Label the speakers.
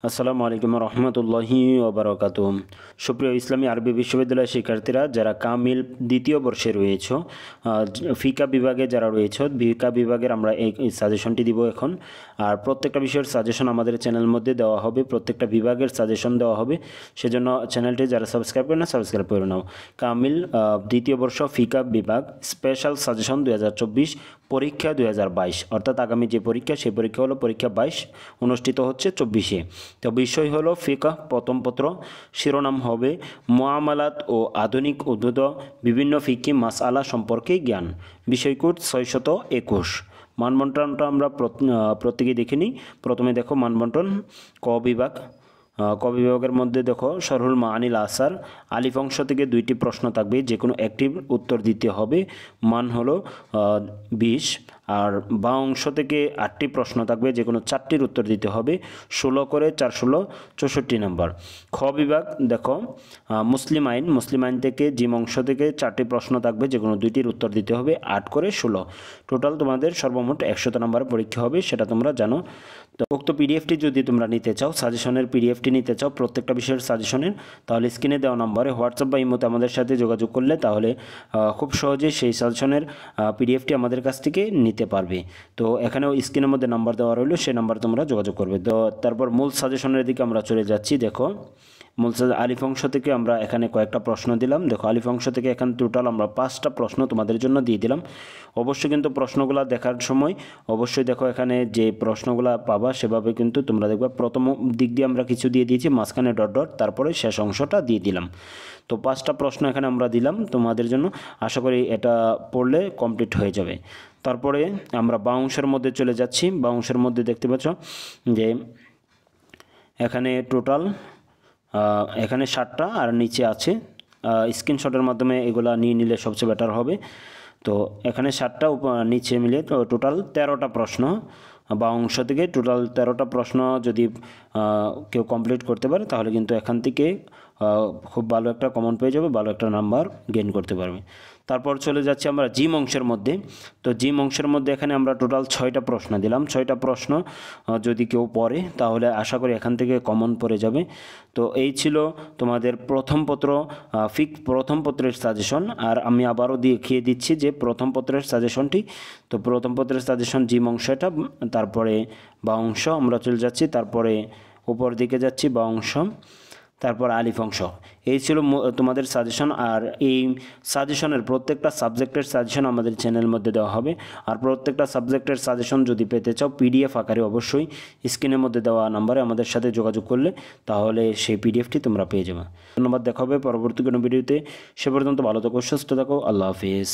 Speaker 1: আসসালামু আলাইকুম রহমতুল্লাহি ওবরাকাতুহ। সুপ্রিয় ইসলামী আরবি বিশ্ববিদ্যালয়ের শিক্ষার্থীরা যারা কামিল দ্বিতীয় বর্ষে রয়েছে, ফিকা বিভাগে যারা রয়েছে, ফিকা বিভাগের আমরা এই সাজেশনটি দিব এখন। আর প্রত্যেকটা বিষয়ের সাজেশন আমাদের চ্যানেলের মধ্যে দেওয়া হবে, প্রত্যেকটা বিভাগের সাজেশন দেওয়া হবে। সেজন্য চ্যানেলটি যারা সাবস্ক্রাইব করে না সাবস্ক্রাইব করে নাও। কামিল দ্বিতীয় বর্ষ ফিকা বিভাগ স্পেশাল সাজেশন 2024 পরীক্ষা 2022, অর্থাৎ আগামী যে পরীক্ষা সেই পরীক্ষা হলো পরীক্ষা 22 অনুষ্ঠিত হচ্ছে 24-এ। তো বিষয় হলো ফিকহ প্রথম পত্র, শিরোনাম হবে মুআমালাত ও আধুনিক উদ্ধৃত বিভিন্ন ফিকহি মাসআলা সম্পর্কে জ্ঞান। বিষয়কোড 621। মানবন্টনটা আমরা প্রত্যেকেই দেখে নিই। প্রথমে দেখো মানবন্টন ক বিভাগ। ক বিভাগের মধ্যে দেখো শরহুল মাআনিল আসার, আলিফ অংশ থেকে 2টি প্রশ্ন থাকবে, যে কোনো একটির উত্তর দিতে হবে। মান হলো 20। আর বা অংশ থেকে 8টি প্রশ্ন থাকবে, যে কোনো 4টির উত্তর দিতে হবে। 16 করে 4 16 64 নম্বর। খ বিভাগ দেখো মুসলিম আইন থেকে জিম অংশ থেকে 4টি প্রশ্ন থাকবে, যে কোনো 2টির উত্তর দিতে হবে। 8 করে 16। টোটাল তোমাদের সর্বমোট 100 নম্বরের পরীক্ষা হবে, সেটা তোমরা জানো। তো উক্ত পিডিএফটি যদি তোমরা নিতে চাও, সাজেশনের পিডিএফটি নিতে চাও প্রত্যেকটা বিষয়ের সাজেশনের, তাহলে স্ক্রিনে দেওয়া নম্বরে হোয়াটসঅ্যাপ বা ইমোতে আমাদের সাথে যোগাযোগ করলে তাহলে খুব সহজেই সেই সাজেশনের পিডিএফটি আমাদের কাছ থেকে নিতে পারবে। তো এখানেও স্ক্রিনের মধ্যে নাম্বার দেওয়া রইল, সেই নাম্বার তোমরা যোগাযোগ করবে। তো তারপর মূল সাজেশনের দিকে আমরা চলে যাচ্ছি। দেখো মূল আলিফ অংশ থেকে আমরা এখানে কয়েকটা প্রশ্ন দিলাম। দেখো আলিফ অংশ থেকে এখানে টোটাল আমরা 5টা প্রশ্ন তোমাদের জন্য দিয়ে দিলাম। অবশ্যই কিন্তু প্রশ্নগুলো দেখার সময় অবশ্যই দেখো এখানে যে প্রশ্নগুলো পাবা সেভাবে কিন্তু তোমরা দেখবা। প্রথম দিক দিয়ে আমরা কিছু দিয়ে দিয়েছি, মাঝখানে ডট ডট, তারপরে শেষ অংশটা দিয়ে দিলাম। তো 5টা প্রশ্ন এখানে আমরা দিলাম তোমাদের জন্য। আশা করি এটা পড়লে কমপ্লিট হয়ে যাবে। তারপরে আমরা বা অংশের মধ্যে চলে যাচ্ছি। বা অংশের মধ্যে দেখতে পাচ্ছ যে এখানে টোটাল এখানে 7টা আর নিচে আছে। স্ক্রিনশটের মাধ্যমে এগুলা নিয়ে নিলে সবচেয়ে বেটার হবে। তো এখানে 7টা নিচে মিলে টোটাল 13টা প্রশ্ন। বা অংশ থেকে টোটাল 13টা প্রশ্ন যদি কেউ কমপ্লিট করতে পারে তাহলে কিন্তু এখান থেকে খুব ভালো একটা কমন পেয়ে যাবে, ভালো একটা নাম্বার গেইন করতে পারবে। তারপর চলে যাচ্ছি আমরা জিম অংশের মধ্যে। তো জিম অংশের মধ্যে এখানে আমরা টোটাল 6টা প্রশ্ন দিলাম। 6টা প্রশ্ন যদি কেউ পড়ে তাহলে আশা করি এখান থেকে কমন পড়ে যাবে। তো এই ছিল তোমাদের প্রথম পত্রের সাজেশন। আর আমি আবারও দেখিয়ে দিচ্ছি যে প্রথম পত্রের সাজেশনটি। তো প্রথম পত্রের সাজেশন জিম অংশটা, তারপরে বা অংশ আমরা চলে যাচ্ছি, তারপরে উপর দিকে যাচ্ছি বা অংশ, তারপর আলিফ অংশ। এই ছিল তোমাদের সাজেশন। আর এই সাজেশনের প্রত্যেকটা সাবজেক্টের সাজেশন আমাদের চ্যানেলের মধ্যে দেওয়া হবে। আর প্রত্যেকটা সাবজেক্টের সাজেশন যদি পেতে চাও পিডিএফ আকারে অবশ্যই স্ক্রিনের মধ্যে দেওয়া নাম্বারে আমাদের সাথে যোগাযোগ করলে তাহলে সেই পিডিএফটি তোমরা পেয়ে যাবে। ধন্যবাদ, দেখা হবে পরবর্তী কোনো ভিডিওতে। সে পর্যন্ত ভালো থাকো, সুস্থ থাকো, আল্লাহ হাফিজ।